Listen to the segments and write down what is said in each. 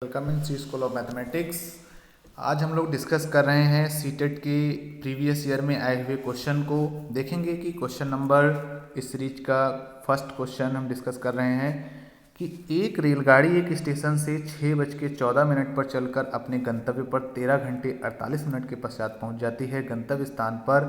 Welcome in C school of mathematics. आज हम लोग डिस्कस कर रहे हैं सीटेट के प्रीवियस ईयर में आए हुए क्वेश्चन को। देखेंगे कि क्वेश्चन नंबर इस सीरीज का फर्स्ट क्वेश्चन हम डिस्कस कर रहे हैं कि एक रेलगाड़ी एक स्टेशन से 6:14 पर चलकर अपने गंतव्य पर 13 घंटे 48 मिनट के पश्चात पहुंच जाती है। गंतव्य स्थान पर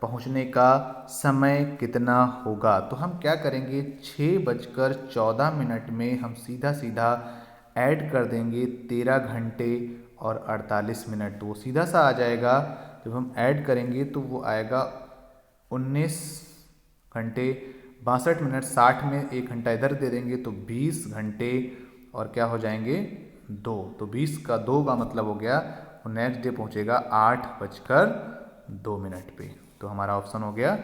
पहुंचने का समय कितना होगा? तो हम क्या करेंगे, 6:14 में हम सीधा सीधा ऐड कर देंगे 13 घंटे और 48 मिनट, तो वो सीधा सा आ जाएगा। जब हम ऐड करेंगे तो वो आएगा 19 घंटे 62 मिनट। 60 में 1 घंटा इधर दे देंगे तो 20 घंटे और क्या हो जाएंगे 2। तो 20 का 2 का मतलब हो गया वो नेक्स्ट डे पहुंचेगा 8:02 पे। तो हमारा ऑप्शन हो गया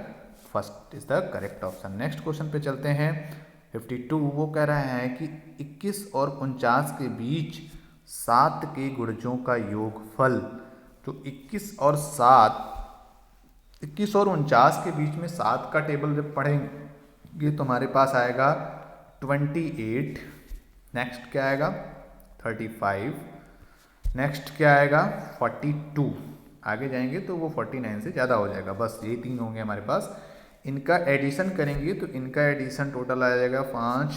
first is the correct option. Next question पे चलते हैं। 52 वो कह रहा है कि 21 और 49 के बीच 7 के गुणजों का योगफल। तो 21 और 49 के बीच में 7 का टेबल जब पढ़ेंगे तो हमारे पास आएगा 28। नेक्स्ट क्या आएगा 35। नेक्स्ट क्या आएगा 42। आगे जाएंगे तो वो 49 से ज़्यादा हो जाएगा। बस ये 3 होंगे हमारे पास। इनका एडिशन करेंगे तो इनका एडिशन टोटल आ जाएगा 5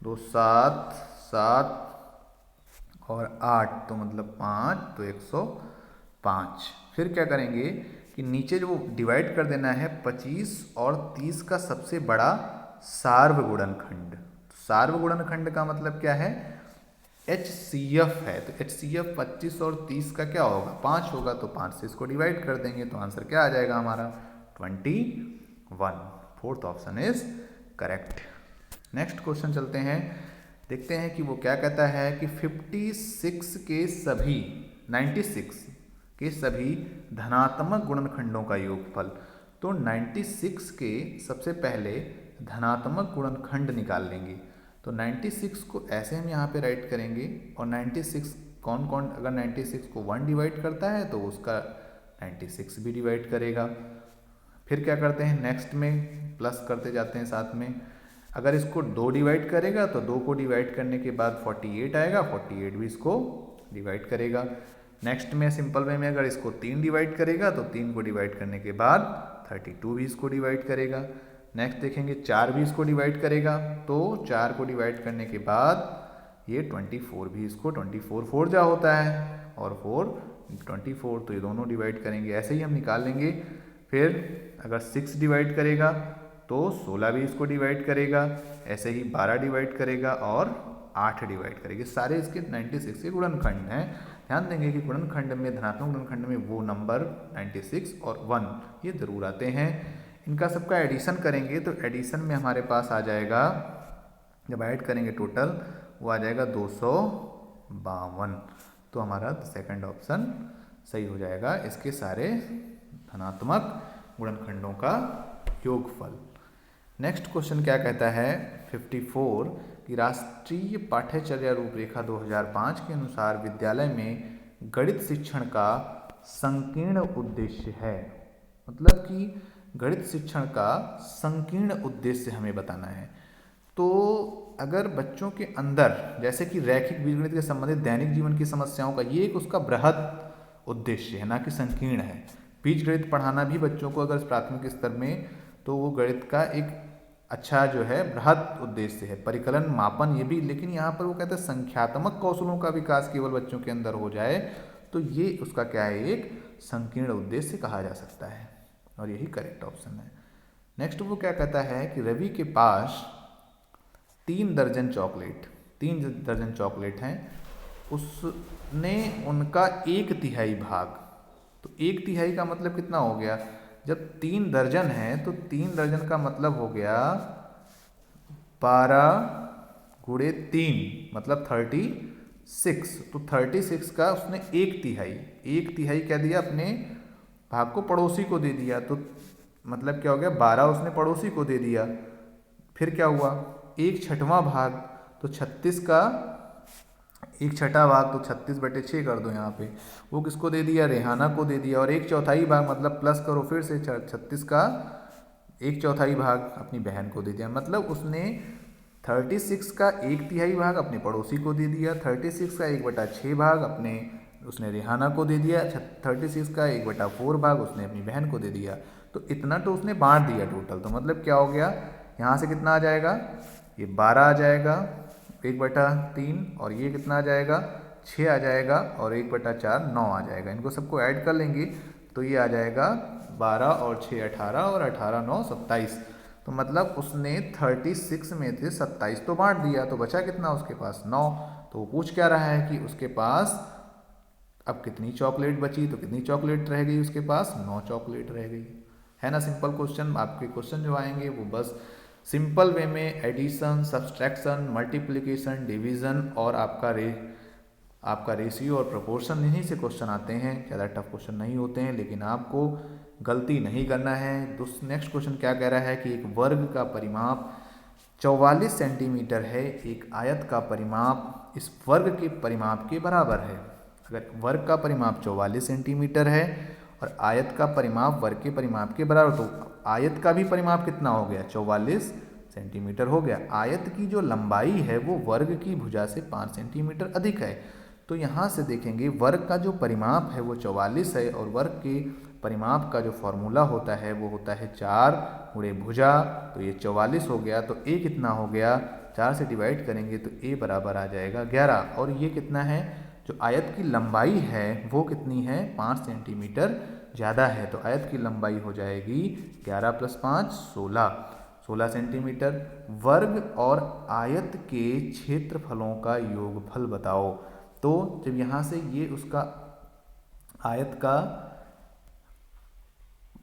2 7 7 और 8, तो मतलब 5 तो 105। फिर क्या करेंगे कि नीचे जो डिवाइड कर देना है 25 और 30 का सबसे बड़ा सार्वगुणनखंड। सार्वगुणनखंड का मतलब क्या है, HCF है। तो HCF 25 और 30 का क्या होगा 5 होगा, तो 5 से इसको डिवाइड कर देंगे तो आंसर क्या आ जाएगा हमारा 21। Fourth option is correct. Next question चलते हैं, देखते हैं कि वो क्या कहता है कि 96 के सभी धनात्मक गुणनखंडों का योगफल। तो 96 के सबसे पहले धनात्मक गुणनखंड निकाल लेंगे। तो 96 को ऐसे हम यहाँ पे राइट करेंगे और 96 कौन कौन, अगर 96 को 1 डिवाइड करता है तो उसका 96 भी डिवाइड करेगा। फिर क्या करते हैं नेक्स्ट में प्लस करते जाते हैं साथ में। अगर इसको 2 डिवाइड करेगा तो 2 को डिवाइड करने के बाद 48 आएगा, 48 भी इसको डिवाइड करेगा। नेक्स्ट में सिंपल वे में अगर इसको 3 डिवाइड करेगा तो 3 को डिवाइड करने के बाद 32 भी इसको डिवाइड करेगा। नेक्स्ट देखेंगे 4 भी इसको डिवाइड करेगा, तो 4 को डिवाइड करने के बाद ये 24 भी इसको 24 4 जा होता है और 4 24, तो ये दोनों डिवाइड करेंगे। ऐसे ही हम निकाल लेंगे। फिर अगर 6 डिवाइड करेगा तो 16 भी इसको डिवाइड करेगा, ऐसे ही 12 डिवाइड करेगा और 8 डिवाइड करेंगे। सारे इसके 96 के गुणनखंड हैं। ध्यान देंगे कि गुणनखंड में, धनात्मक गुणनखंड में वो नंबर 96 और 1 ये जरूर आते हैं। इनका सबका एडिशन करेंगे तो एडिशन में हमारे पास आ जाएगा, जब ऐड करेंगे टोटल वो आ जाएगा 252। तो हमारा सेकंड ऑप्शन सही हो जाएगा, इसके सारे धनात्मक गुणनखंडों का योगफल। नेक्स्ट क्वेश्चन क्या कहता है 54 कि राष्ट्रीय पाठ्यचर्या रूपरेखा 2005 के अनुसार विद्यालय में गणित शिक्षण का संकीर्ण उद्देश्य है। मतलब कि गणित शिक्षण का संकीर्ण उद्देश्य हमें बताना है। तो अगर बच्चों के अंदर जैसे कि रैखिक बीजगणित के संबंधित दैनिक जीवन की समस्याओं का ये एक उसका बृहद उद्देश्य है, ना कि संकीर्ण है। बीजगणित पढ़ाना भी बच्चों को अगर प्राथमिक स्तर में, तो वो गणित का एक अच्छा जो है बृहद उद्देश्य है। परिकलन मापन ये भी, लेकिन यहाँ पर वो कहते हैं संख्यात्मक कौशलों का विकास केवल बच्चों के अंदर हो जाए, तो ये उसका क्या है एक संकीर्ण उद्देश्य कहा जा सकता है और यही करेक्ट ऑप्शन है। नेक्स्ट वो क्या कहता है कि रवि के पास 3 दर्जन चॉकलेट हैं, उसने उनका 1/3 भाग। तो 1/3 का मतलब कितना हो गया, जब 3 दर्जन है तो 3 दर्जन का मतलब हो गया 12 × 3 मतलब 36। तो 36 का उसने 1/3 क्या दिया, अपने भाग को पड़ोसी को दे दिया। तो मतलब क्या हो गया 12 उसने पड़ोसी को दे दिया। फिर क्या हुआ 1/6 भाग, तो 36 का 1/6 भाग तो 36/6 कर दो यहाँ पे, वो किसको दे दिया रेहाना को दे दिया। और 1/4 भाग मतलब प्लस करो फिर से 36 का 1/4 भाग अपनी बहन को दे दिया। मतलब उसने 36 का 1/3 भाग अपने पड़ोसी को दे दिया, 36 का 1/6 भाग अपने उसने रिहाना को दे दिया, 36 का 1/4 भाग उसने अपनी बहन को दे दिया। तो इतना तो उसने बांट दिया टोटल। तो मतलब क्या हो गया, यहाँ से कितना आ जाएगा, ये 12 आ जाएगा 1/3, और ये कितना आ जाएगा 6 आ जाएगा, और 1/4 9 आ जाएगा। इनको सबको ऐड कर लेंगे तो ये आ जाएगा 12 और 6 18, और 18 9 27। तो मतलब उसने 36 में से 27 तो बांट दिया, तो बचा कितना उसके पास 9। तो वो पूछ क्या रहा है कि उसके पास अब कितनी चॉकलेट बची, तो कितनी चॉकलेट रह गई उसके पास, 9 चॉकलेट रह गई। है ना सिंपल क्वेश्चन। आपके क्वेश्चन जो आएंगे वो बस सिंपल वे में एडिशन, सब्सट्रैक्शन, मल्टीप्लिकेशन, डिवीजन और आपका रेशियो और प्रोपोर्शन, इन्हीं से क्वेश्चन आते हैं। ज़्यादा टफ क्वेश्चन नहीं होते हैं, लेकिन आपको गलती नहीं करना है। नेक्स्ट क्वेश्चन क्या कह रहा है कि एक वर्ग का परिमाप 44 सेंटीमीटर है, एक आयत का परिमाप इस वर्ग के परिमाप के बराबर है। अगर वर्ग का परिमाप 44 सेंटीमीटर है और आयत का परिमाप वर्ग के परिमाप के बराबर, तो आयत का भी परिमाप कितना हो गया, 44 सेंटीमीटर हो गया। आयत की जो लंबाई है वो वर्ग की भुजा से 5 सेंटीमीटर अधिक है। तो यहाँ से देखेंगे वर्ग का जो परिमाप है वो 44 है, और वर्ग के परिमाप का जो फॉर्मूला होता है वो होता है 4 गुणे भुजा। तो ये 44 हो गया, तो ए कितना हो गया, 4 से डिवाइड करेंगे तो ए बराबर आ जाएगा 11। और ये कितना है, जो आयत की लंबाई है वो कितनी है, 5 सेंटीमीटर ज़्यादा है। तो आयत की लंबाई हो जाएगी 11 + 5 16 सेंटीमीटर। वर्ग और आयत के क्षेत्रफलों का योगफल बताओ। तो जब यहाँ से ये उसका आयत का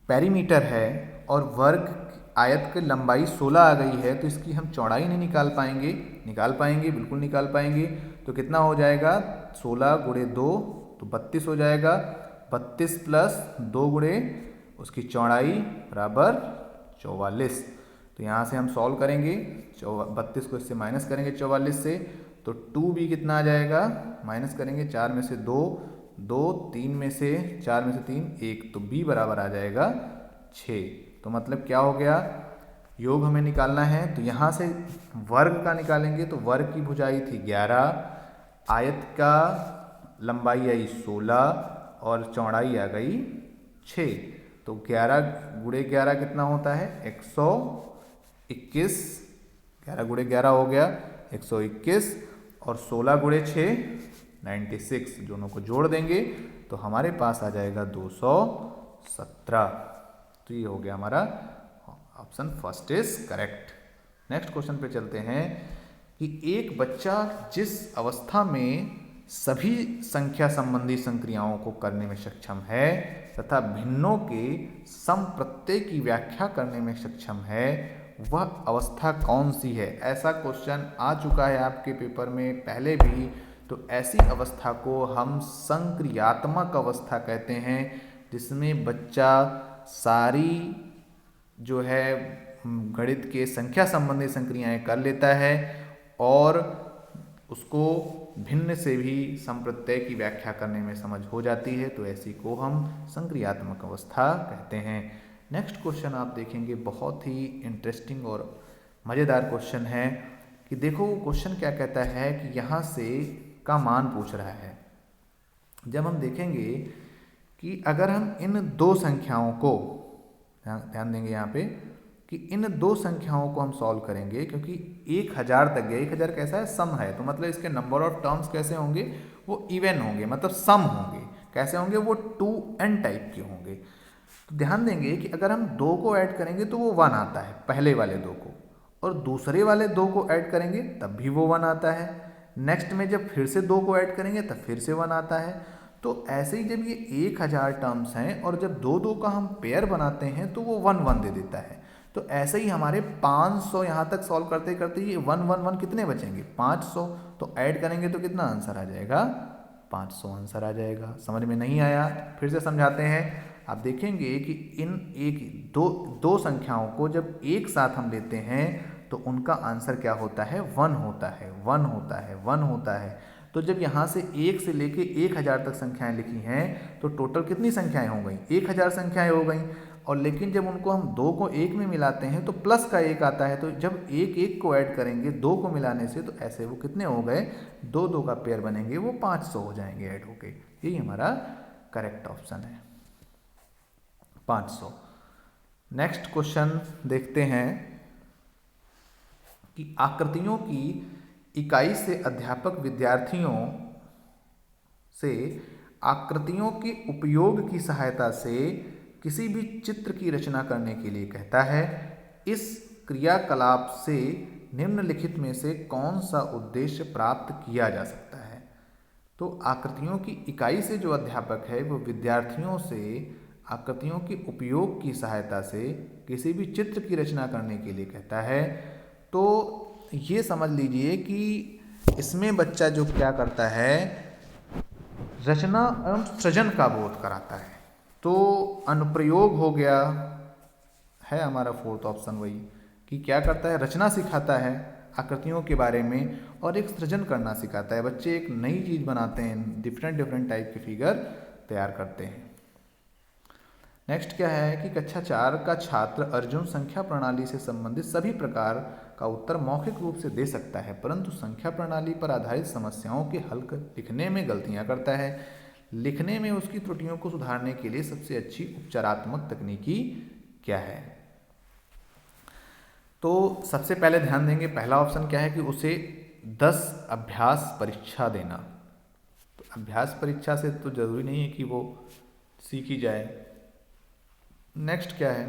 पेरीमीटर है और वर्ग आयत की लंबाई 16 आ गई है, तो इसकी हम चौड़ाई नहीं निकाल पाएंगे, बिल्कुल निकाल पाएंगे। तो कितना हो जाएगा, 16 गुणे 2 तो 32 हो जाएगा, 32 + 2 गुणे उसकी चौड़ाई बराबर 44। तो यहाँ से हम सॉल्व करेंगे, 32 को इससे माइनस करेंगे 44 से, तो 2b कितना आ जाएगा, माइनस करेंगे 4 में से 2 2, 3 में से 4 में से 3 1, तो b बराबर आ जाएगा 6। तो मतलब क्या हो गया, योग हमें निकालना है। तो यहाँ से वर्ग का निकालेंगे, तो वर्ग की भुजाई थी 11, आयत का लंबाई आई 16 और चौड़ाई आ गई 6। तो 11 गुणे 11 कितना होता है, 121। 11 गुणे 11 हो गया 121, और 16 गुणे 6 96। दोनों को जोड़ देंगे तो हमारे पास आ जाएगा 217। तो ये हो गया हमारा option first is correct. Next question पे चलते हैं कि एक बच्चा जिस अवस्था में सभी संख्या संबंधी संक्रियाओं को करने में सक्षम है तथा भिन्नों के सम प्रत्यय की व्याख्या करने में सक्षम है, वह अवस्था कौन सी है। ऐसा क्वेश्चन आ चुका है आपके पेपर में पहले भी। तो ऐसी अवस्था को हम संक्रियात्मक अवस्था कहते हैं, जिसमें बच्चा सारी जो है गणित के संख्या संबंधी संक्रियाएं कर लेता है और उसको भिन्न से भी संप्रत्यय की व्याख्या करने में समझ हो जाती है। तो ऐसी को हम संक्रियात्मक अवस्था कहते हैं। नेक्स्ट क्वेश्चन आप देखेंगे, बहुत ही इंटरेस्टिंग और मज़ेदार क्वेश्चन है कि देखो वो क्वेश्चन क्या कहता है कि यहाँ से का मान पूछ रहा है। जब हम देखेंगे कि अगर हम इन दो संख्याओं को ध्यान देंगे यहाँ पे कि इन दो संख्याओं को हम सॉल्व करेंगे, क्योंकि 1000 तक गया, 1000 कैसा है, सम है, तो मतलब इसके नंबर ऑफ टर्म्स कैसे होंगे, वो इवन होंगे, मतलब सम होंगे। कैसे होंगे, वो 2n टाइप के होंगे। तो ध्यान देंगे कि अगर हम 2 को ऐड करेंगे तो वो 1 आता है पहले वाले 2 को, और दूसरे वाले 2 को ऐड करेंगे तब भी वो 1 आता है। नेक्स्ट में जब फिर से 2 को ऐड करेंगे तब फिर से 1 आता है। तो ऐसे ही जब ये 1000 टर्म्स हैं और जब 2 का हम पेयर बनाते हैं तो वो 1 दे देता है। तो ऐसे ही हमारे 500 यहाँ तक सॉल्व करते करते ये 1 कितने बचेंगे, 500। तो ऐड करेंगे तो कितना आंसर आ जाएगा, 500 आंसर आ जाएगा। समझ में नहीं आया, फिर से समझाते हैं। आप देखेंगे कि इन दो संख्याओं को जब एक साथ हम लेते हैं तो उनका आंसर क्या होता है, 1 होता है। तो जब यहाँ से 1 से लेके 1000 तक संख्याएं लिखी हैं तो टोटल कितनी संख्याएं हो गई, 1000 संख्याएं हो गई। और लेकिन जब उनको हम 2 को 1 में मिलाते हैं तो प्लस का 1 आता है, तो जब 1 1 को ऐड करेंगे 2 को मिलाने से, तो ऐसे वो कितने हो गए, 2 2 का पेयर बनेंगे, वो 500 हो जाएंगे ऐड होके। यही हमारा करेक्ट ऑप्शन है 500। नेक्स्ट क्वेश्चन देखते हैं कि आकृतियों की इकाई से अध्यापक विद्यार्थियों से आकृतियों के उपयोग की सहायता से किसी भी चित्र की रचना करने के लिए कहता है। इस क्रियाकलाप से निम्नलिखित में से कौन सा उद्देश्य प्राप्त किया जा सकता है। तो आकृतियों की इकाई से जो अध्यापक है वो विद्यार्थियों से आकृतियों के उपयोग की सहायता से किसी भी चित्र की रचना करने के लिए कहता है। तो ये समझ लीजिए कि इसमें बच्चा जो क्या करता है, रचना एवं सृजन का बोध कराता है। तो अनुप्रयोग हो गया है हमारा फोर्थ ऑप्शन, वही कि क्या करता है, रचना सिखाता है आकृतियों के बारे में और एक सृजन करना सिखाता है। बच्चे एक नई चीज़ बनाते हैं, डिफरेंट टाइप के फिगर तैयार करते हैं। नेक्स्ट क्या है कि कक्षा 4 का छात्र अर्जुन संख्या प्रणाली से संबंधित सभी प्रकार का उत्तर मौखिक रूप से दे सकता है, परंतु संख्या प्रणाली पर आधारित समस्याओं के हल लिखने में गलतियां करता है। लिखने में उसकी त्रुटियों को सुधारने के लिए सबसे अच्छी उपचारात्मक तकनीकी क्या है। तो सबसे पहले ध्यान देंगे, पहला ऑप्शन क्या है कि उसे 10 अभ्यास परीक्षा देना। तो अभ्यास परीक्षा से तो जरूरी नहीं है कि वो सीखी जाए। नेक्स्ट क्या है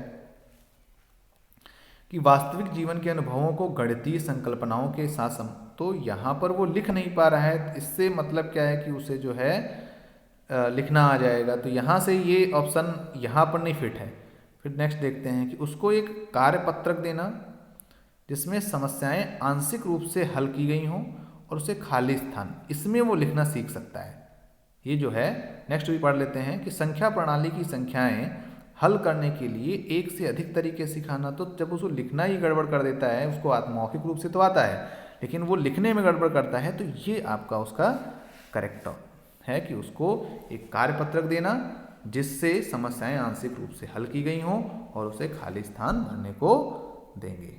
कि वास्तविक जीवन के अनुभवों को गणितीय संकल्पनाओं के साथ तो यहाँ पर वो लिख नहीं पा रहा है, इससे मतलब क्या है कि उसे जो है लिखना आ जाएगा। तो यहाँ से ये ऑप्शन यहाँ पर नहीं फिट है। फिर नेक्स्ट देखते हैं कि उसको एक कार्यपत्रक देना जिसमें समस्याएं आंशिक रूप से हल की गई हों और उसे खाली स्थान, इसमें वो लिखना सीख सकता है। ये जो है नेक्स्ट भी पढ़ लेते हैं कि संख्या प्रणाली की संख्याएं हल करने के लिए एक से अधिक तरीके सिखाना। तो जब उसको लिखना ही गड़बड़ कर देता है, उसको मौखिक रूप से तो आता है लेकिन वो लिखने में गड़बड़ करता है, तो ये आपका उसका करेक्ट है कि उसको एक कार्यपत्रक देना जिससे समस्याएं आंशिक रूप से हल की गई हों और उसे खाली स्थान भरने को देंगे।